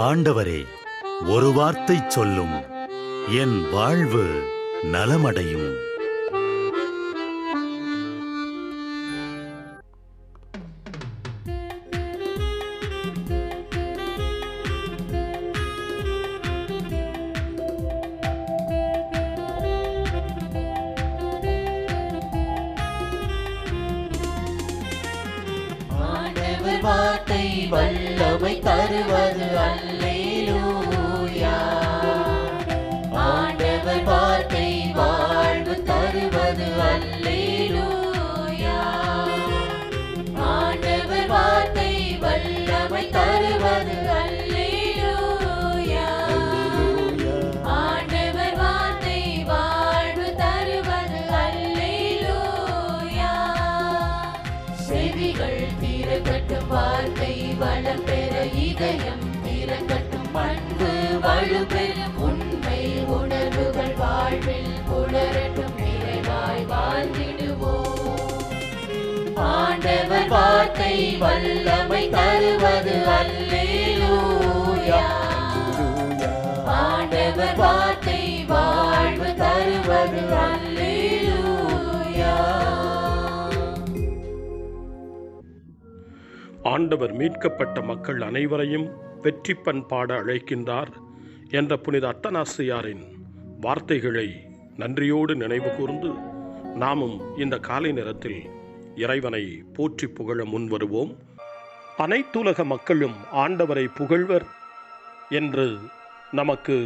ஆண்டவரே, ஒரு வார்த்தை சொல்லும், என் வாழ்வு நலமடையும். வார்த்தை வல்லமை தருவது அல்லேலூயா. ஆண்டவர் வார்த்தை வாழ்வு தருவது அல்லேலூயா. ஆண்டவர் வார்த்தை வல்லமை தருவது அல்லேலூயா. ஆண்டவர் வார்த்தை வாழ்வு தருவது அல்லேலூயா. செவிகள் திறக்கட்டும், வார்த்தை வளம் பெற இதயம் திறக்கட்டும், பண்பு வலுப்பெறும், உண்மை உணர்வுகள் வாழ்வில் புலரட்டும், நிறைவாய் வாழ்ந்திடுவோம். ஆண்டவர் வார்த்தை வல்லமை தருவது அல்லேலூயா. ஆண்டவர் வார்த்தை வாழ்வு தருவது அல்லேலூயா. ஆண்டவர் மீட்கப்பட்ட மக்கள் அனைவரையும் வெற்றி பண்பாட அழைக்கின்றார் என்ற புனித அத்தனாசியாரின் வார்த்தைகளை நன்றியோடு நினைவு கூர்ந்து நாமும் இந்த காலை நேரத்தில் இறைவனை போற்றி புகழ முன்வருவோம். அனைத்துலக மக்களும் ஆண்டவரை புகழ்வர் என்று நமக்கு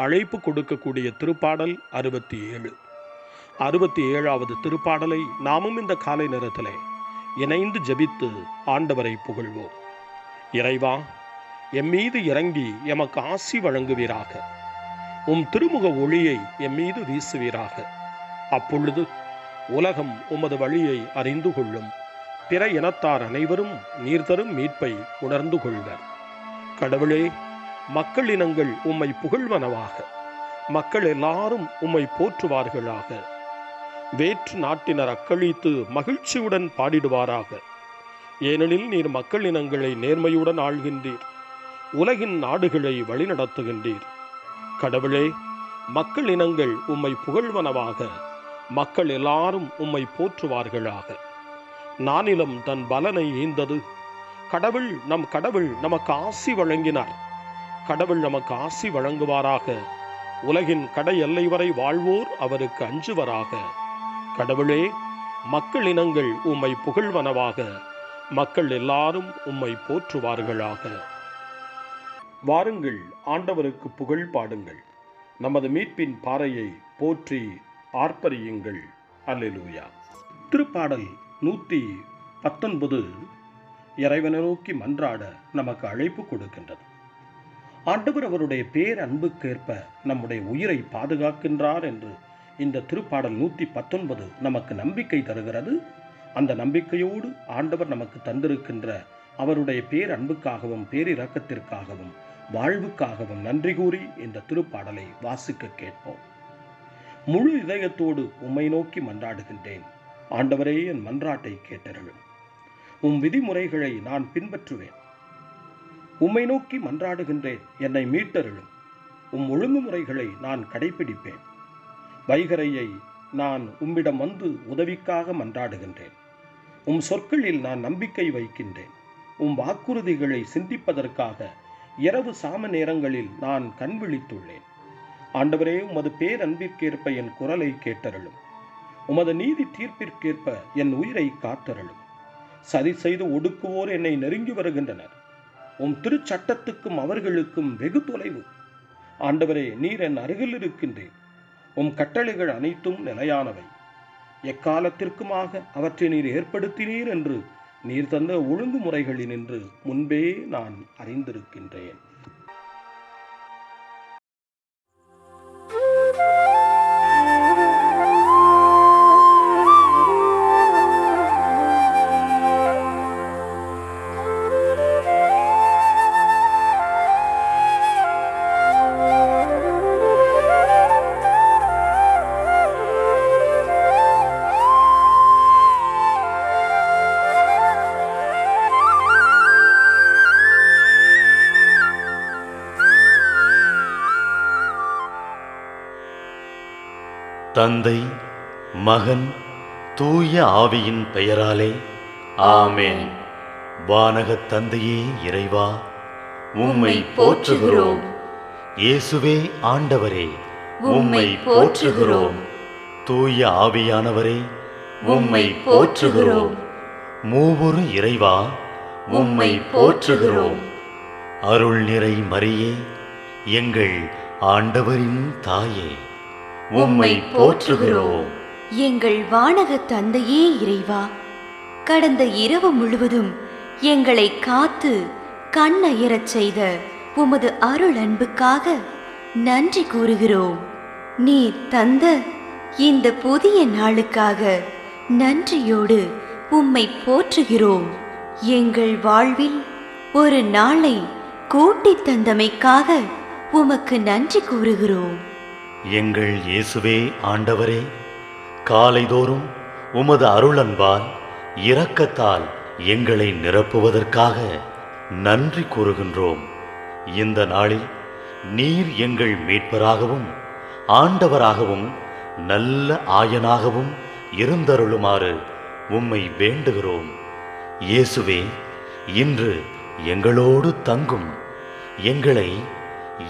அழைப்பு கொடுக்கக்கூடிய திருப்பாடல் 67. 67வது திருப்பாடலை நாமும் இந்த காலை நேரத்திலே இணைந்து ஜெபித்து ஆண்டவரை புகழ்வோம். இறைவா, எம்மீது இறங்கி எமக்கு ஆசி வழங்குவீராக. உம் திருமுக ஒளியை எம்மீது வீசுவீராக. அப்பொழுது உலகம் உமது வழியை அறிந்து கொள்ளும். பிற இனத்தார் அனைவரும் நீர் தரும் மீட்பை உணர்ந்து கொள்வர். கடவுளே, மக்கள் இனங்கள் உம்மை புகழ்வனவாக. மக்கள் எல்லாரும் உம்மை போற்றுவார்களாக. வேற்று நாட்டினர் அக்களித்து மகிழ்ச்சியுடன் பாடிடுவாராக. ஏனெனில் நீர் மக்கள் இனங்களை நேர்மையுடன் ஆள்கின்றீர், உலகின் நாடுகளை வழிநடத்துகின்றீர். கடவுளே, மக்கள் இனங்கள் உம்மை புகழ்வனவாக. மக்கள் எல்லாரும் உம்மை போற்றுவார்களாக. நானிலம் தன் பலனை ஈந்தது. கடவுள் நமக்கு ஆசி வழங்கினார். கடவுள் நமக்கு ஆசி வழங்குவாராக. உலகின் கடை எல்லை வரை வாழ்வோர் அவருக்கு அஞ்சுவராக. கடவுளே, மக்கள் இனங்கள் உம்மை புகழ்வனவாக. மக்கள் எல்லாரும் உம்மை போற்றுவார்களாக. வாருங்கள், ஆண்டவருக்கு புகழ் பாடுங்கள். நமது மீட்பின் பாறையை போற்றி ஆர்ப்பரியுங்கள். அல்லேலூயா. திருப்பாடல் 119 இறைவனை நோக்கி மன்றாட நமக்கு அழைப்பு கொடுக்கின்றது. ஆண்டவர் அவருடைய பேரன்புக்கேற்ப நம்முடைய உயிரை பாதுகாக்கின்றார் என்று இந்த திருப்பாடல் 119 நமக்கு நம்பிக்கை தருகிறது. அந்த நம்பிக்கையோடு ஆண்டவர் நமக்கு தந்திருக்கின்ற அவருடைய பேரன்புக்காகவும் பேரிரக்கத்திற்காகவும் வாழ்வுக்காகவும் நன்றி கூறி இந்த திருப்பாடலை வாசிக்க கேட்போம். முழு இதயத்தோடு உம்மை நோக்கி மன்றாடுகின்றேன். ஆண்டவரே, என் மன்றாட்டை கேட்டருளும். உம் விதிமுறைகளை நான் பின்பற்றுவேன். உம்மை நோக்கி மன்றாடுகின்றேன், என்னை மீட்டருளும். உம் ஒழுங்குமுறைகளை நான் கடைபிடிப்பேன். வைகரையை நான் உம்மிடம் வந்து உதவிக்காக மன்றாடுகின்றேன். உம் சொற்களில் நான் நம்பிக்கை வைக்கின்றேன். உம் வாக்குறுதிகளை சிந்திப்பதற்காக இரவு சாம நேரங்களில் நான் கண் விழித்துள்ளேன். ஆண்டவரே, உமது பேரன்பிற்கேற்ப என் குரலை கேட்டருளும். உமது நீதி தீர்ப்பிற்கேற்ப என் உயிரை காத்தருளும். சதி செய்து ஒடுக்குவோர் என்னை நெருங்கி வருகின்றனர். உம் திருச்சட்டத்துக்கும் அவர்களுக்கும் வெகு தொலைவு. ஆண்டவரே, நீர் என் அருகில் இருக்கின்றேன். உம் கட்டளைகள் அனைத்தும் நிலையானவை. எக்காலத்திற்குமாக அவற்றை நீர் ஏற்படுத்தினீர் என்று நீர் தந்த ஒழுங்குமுறைகளினின்று முன்பே நான் அறிந்திருக்கின்றேன். தந்தை, மகன், தூய ஆவியின் பெயராலே ஆமென். வானகத் தந்தையே இறைவா, உம்மை போற்றுகிறோம். இயேசுவே ஆண்டவரே, உம்மை போற்றுகிறோம். தூய ஆவியானவரே, உம்மை போற்றுகிறோம். மூவொரு இறைவா, உம்மை போற்றுகிறோம். அருள் நிறை மரியே, எங்கள் ஆண்டவரின் தாயே, உம்மை போற்றுகிறோம். எங்கள் வானகத் தந்தையே இறைவா, கடந்த இரவு முழுவதும் எங்களை காத்து கண்ணயரச் செய்த உமது அருள் அன்புக்காக நன்றி கூறுகிறோம். நீர் தந்த இந்த புதிய நாளுக்காக நன்றியோடு உம்மை போற்றுகிறோம். எங்கள் வாழ்வில் ஒரு நாளை கூட்டித் தந்தமைக்காக உமக்கு நன்றி கூறுகிறோம். எங்கள் இயேசுவே ஆண்டவரே, காலைதோறும் உமது அருளன்பால் இரக்கத்தால் எங்களை நிரப்புவதற்காக நன்றி கூறுகின்றோம். இந்த நாளில் நீர் எங்கள் மீட்பராகவும் ஆண்டவராகவும் நல்ல ஆயனாகவும் இருந்தருளுமாறு உம்மை வேண்டுகிறோம். இயேசுவே, இன்று எங்களோடு தங்கும். எங்களை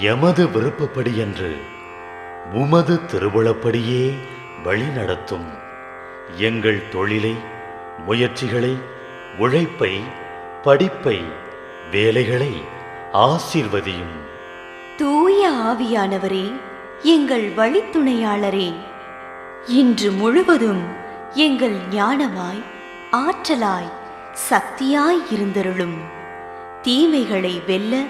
எமது விருப்பப்படியன்று உமது திருவுளப்படியே வழிநடத்தும். எங்கள் தொழிலை, முயற்சிகளை, உழைப்பை, படிப்பை, வேலைகளை ஆசீர்வதியும். தூய ஆவியானவரே, எங்கள் வழித்துணையாளரே, இன்று முழுவதும் எங்கள் ஞானமாய், ஆற்றலாய், சக்தியாய் இருந்தருளும். தீமைகளை வெல்ல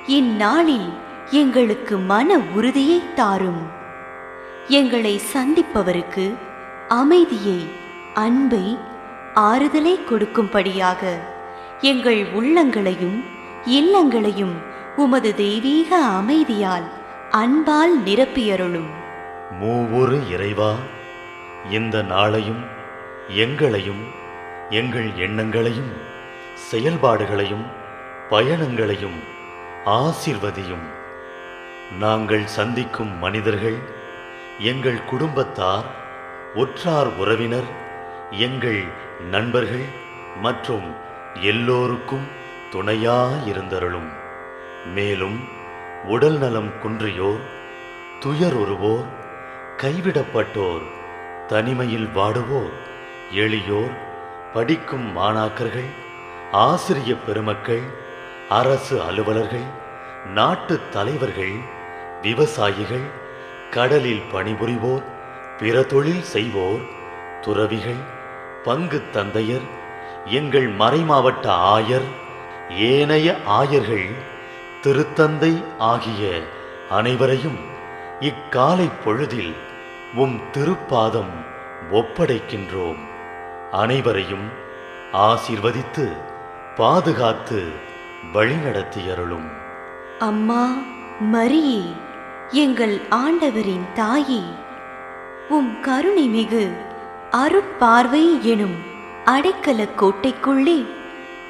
இந்நாளில் எங்களுக்கு மன உறுதியை தாரும். எங்களை சந்திப்பவருக்கு அமைதியை, அன்பை, ஆறுதலை கொடுக்கும்படியாக எங்கள் உள்ளங்களையும் இல்லங்களையும் உமது தெய்வீக அமைதியால், அன்பால் நிரப்பியருளும். மூவொரு இறைவா, இந்த நாளையும் எங்களையும் எங்கள் எண்ணங்களையும் செயல்பாடுகளையும் பயணங்களையும் ஆசீர்வதியும். நாங்கள் சந்திக்கும் மனிதர்கள், எங்கள் குடும்பத்தார், உற்றார் உறவினர், எங்கள் நண்பர்கள் மற்றும் எல்லோருக்கும் துணையாயிருந்தருளும். மேலும் உடல் நலம் குன்றியோர், துயருறுவோர், கைவிடப்பட்டோர், தனிமையில் வாடுவோர், எளியோர், படிக்கும் மாணாக்கர்கள், ஆசிரிய பெருமக்கள், அரசு அலுவலர்கள், நாட்டு தலைவர்கள், விவசாயிகள், கடலில் பணிபுரிவோர், பிற தொழில் செய்வோர், துறவிகள், பங்கு தந்தையர், எங்கள் மறைமாவட்ட ஆயர், ஏனைய ஆயர்கள், திருத்தந்தை ஆகிய அனைவரையும் இக்காலை பொழுதில் உம் திருப்பாதம் ஒப்படைக்கின்றோம். அனைவரையும் ஆசீர்வதித்து பாதுகாத்து வழிநடத்தியருளும். அம்மா மரியே, எங்கள் ஆண்டவரின் தாயே, உம் கருணை மிகு அருட்பார்வை எனும் அடைக்கல கோட்டைக்குள்ளே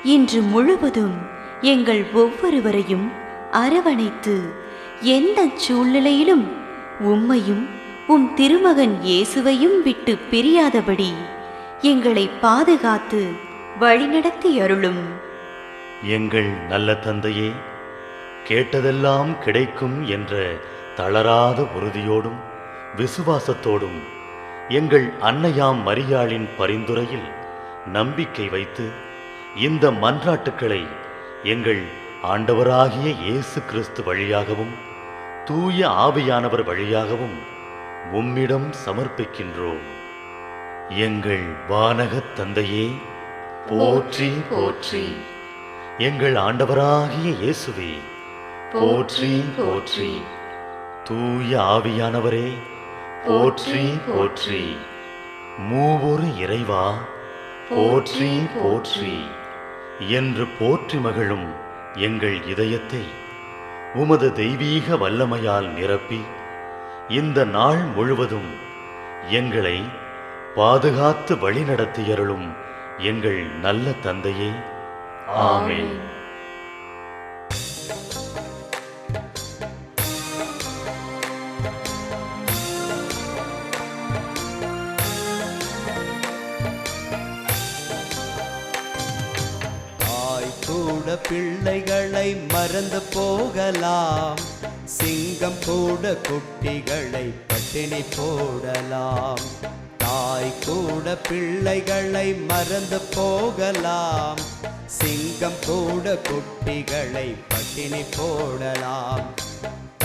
இன்று முழுவதும் எங்கள் ஒவ்வொருவரையும் அரவணைத்து எந்த சூழ்நிலையிலும் உம்மையும் உம் திருமகன் இயேசுவையும் விட்டு பிரியாதபடி எங்களை பாதுகாத்து வழிநடத்தி அருளும். எங்கள் நல்ல தந்தையே, கேட்டதெல்லாம் கிடைக்கும் என்ற தளராத உறுதியோடும் விசுவாசத்தோடும் எங்கள் அன்னையாம் மரியாளின் பரிந்துரையில் நம்பிக்கை வைத்து இந்த மன்றாட்டுக்களை எங்கள் ஆண்டவராகிய இயேசு கிறிஸ்து வழியாகவும் தூய ஆவியானவர் வழியாகவும் உம்மிடம் சமர்ப்பிக்கின்றோம். எங்கள் வானகத் தந்தையே, போற்றி போற்றி. எங்கள் ஆண்டவராகிய இயேசுவே, போற்றி போற்றி. தூய ஆவியானவரே, போற்றி போற்றி. மூவொரு இறைவா, போற்றி போற்றி என்று போற்றி மகிழும் எங்கள் இதயத்தை உமது தெய்வீக வல்லமையால் நிரப்பி இந்த நாள் முழுவதும் எங்களை பாதுகாத்து வழிநடத்தியருளும் எங்கள் நல்ல தந்தையே, ஆமென். பிள்ளைகளை மறந்து போகலாம், சிங்கம் கூட குட்டிகளை பட்டினி போடலாம். தாய் கூட பிள்ளைகளை மறந்து போகலாம், சிங்கம் கூட குட்டிகளை பட்டினி போடலாம்.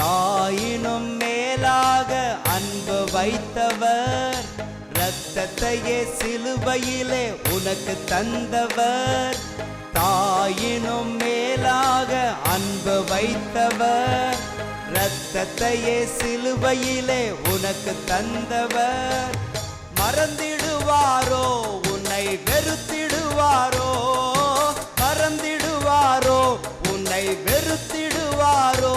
தாயினும் மேலாக அன்பு வைத்தவர், இரத்தத்தையே சிலுவையிலே உனக்கு தந்தவர். தாயினும் மேலாக அன்பு வைத்தவர், இரத்தத்தையே சிலுவையிலே உனக்கு தந்தவர். மறந்திடுவாரோ உன்னை வெறுத்திடுவாரோ, மறந்திடுவாரோ உன்னை வெறுத்திடுவாரோ.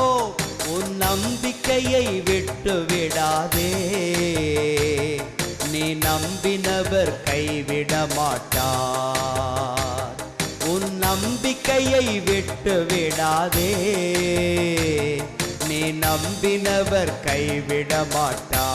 உன் நம்பிக்கையை விட்டு விடாதே, நீ நம்பினவர் கைவிட மாட்டார். உன் நம்பிக்கையை விட்டு விடாதே, நீ நம்பினவர் கைவிட மாட்டார்.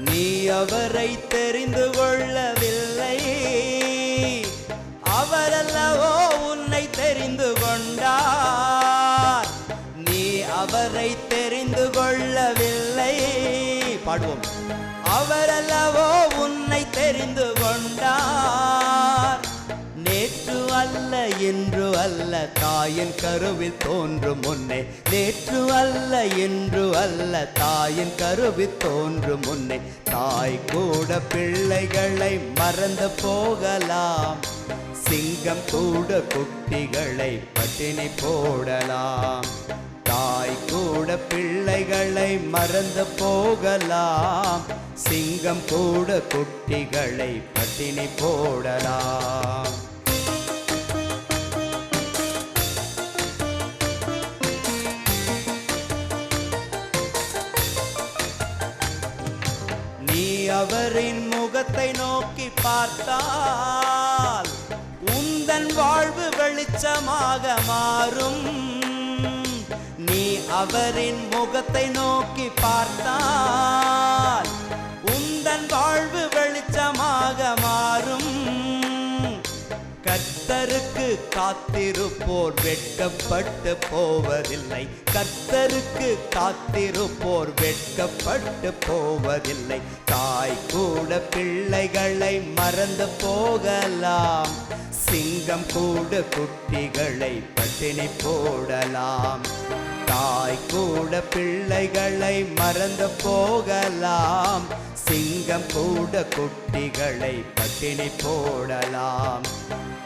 நீ அவரை தெரிந்து கொள்ளவில்லை, அவரல்லவோ உன்னை தெரிந்து கொண்டார். நீ அவரை தெரிந்து கொள்ளவில்லை, பாடுவோம். அவரல்லவோ உன்னை தெரிந்து கொண்டார். நேற்று அல்ல இன்று அல்ல தாயின் கருவில் தோன்றும் முன்னே, நேற்று அல்ல இன்று அல்ல தாயின் கருவில் தோன்றும் முன்னே. தாய் கூட பிள்ளைகளை மறந்து போகலாம், சிங்கம் கூட குட்டிகளை பட்டினி போடலாம். தாய் கூட பிள்ளைகளை மறந்து போகலாம், சிங்கம் கூட குட்டிகளை பட்டினி போடலாம். நீ அவரின் முகத்தை நோக்கி பார்த்தால் உந்தன் வாழ்வு வெளிச்சமாக மாறும். நீ அவரின் முகத்தை நோக்கி பார்த்தால் உந்தன் வாழ்வு வெளிச்சமாக மாறும். கர்த்தருக்கு காத்திருப்போர் வெட்கப்பட்டு போவதில்லை, கர்த்தருக்கு காத்திருப்போர் வெட்கப்பட்டு போவதில்லை. தாய் கூட பிள்ளைகளை மறந்து போகலாம், சிங்கம் கூட குட்டிகளை பட்டினி போடலாம். தாய் கூட பிள்ளைகளை மறந்து போகலாம், சிங்கம் கூட குட்டிகளை பட்டினி போடலாம்.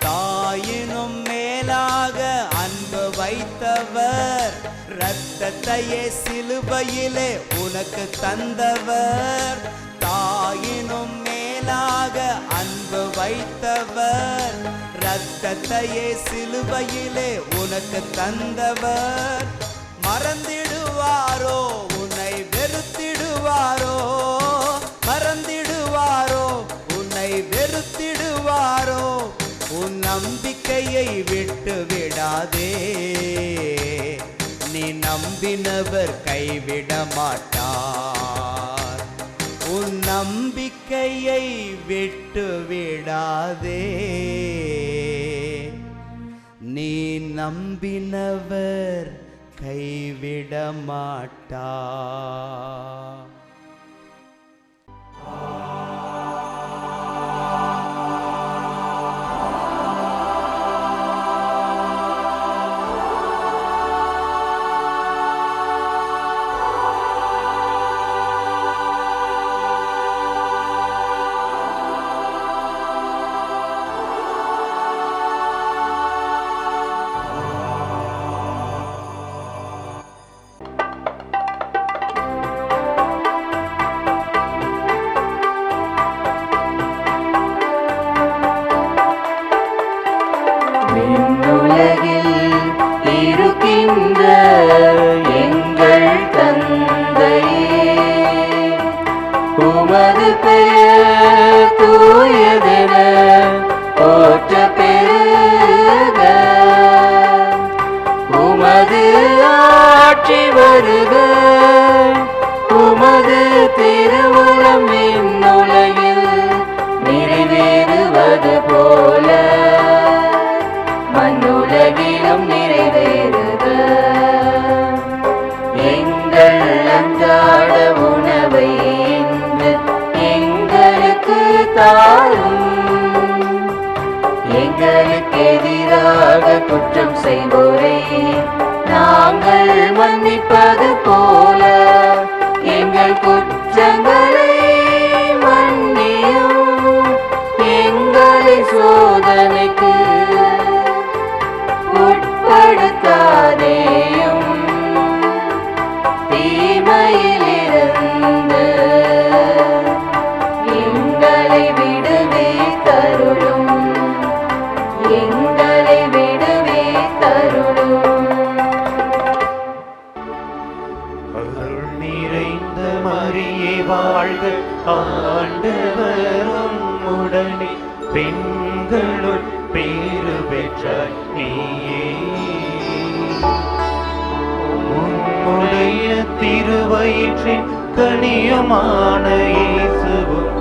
தாயினும் மேலாக அன்பு வைத்தவர், இரத்தத்தையே சிலுவையிலே உனக்கு தந்தவர். தாயினும் மேலாக அன்பு வைத்தவர், இரத்தத்தையே சிலுவையிலே உனக்கு தந்தவர். மறந்திடுவாரோ உன்னை வெறுத்திடுவாரோ, மறந்திடுவாரோ உன்னை வெறுத்திடுவாரோ. உன் நம்பிக்கையை விட்டு விடாதே, நீ நம்பினவர் கைவிட மாட்டார். உன் நம்பிக்கையை விட்டு விடாதே, நீ நம்பினவர் கைவிட மாட்டார். மன்னிப்பது போல மண்ணுலகிலும் நிறைவேறுக. எங்கள் அன்றாட உணவை இன்று எங்களுக்கு தாரும். எங்களுக்கு எதிராக குற்றம் செய்வோரை நாங்கள் மன்னிப்பது போல எங்கள் குற்றங்களை மன்னியும். எங்களை சோதனைக்கு உட்படுத்தாதேயும், தீமையிலிருந்து எங்களை விடுவித்தருளும். எங்களை விடுவித்தருளும். அருள் நிறைந்த மரியே வாழ்க, ஆண்டவரும் உடனே பெண்களுள் பேறு பெற்றாய் நீயே. உம்முடைய திருவயிற்றின் கனியுமான இயேசுவும்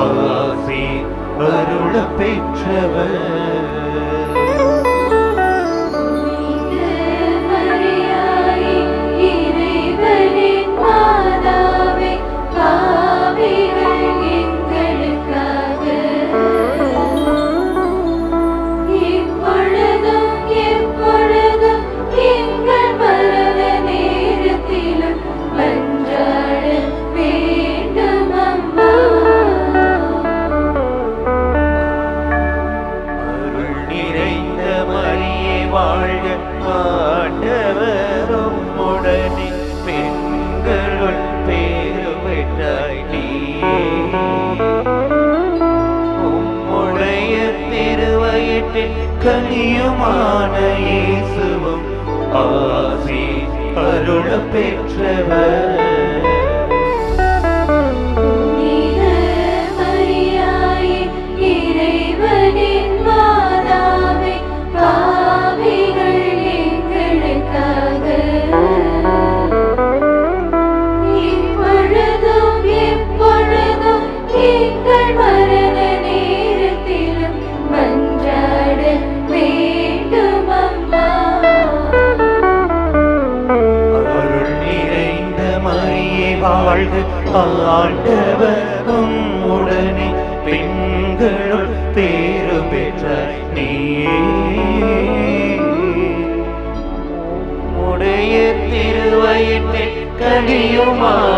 ஆசி அருள பெற்றவர். கனியுமான இயேசுவும் ஆசி அருள பெற்றவர். வாழ்க, ஆண்டவரும் உடனே பெண்களுள் பேறு பெற்றாய் நீயே. உடைய திருவயிற்றின் கனியுமான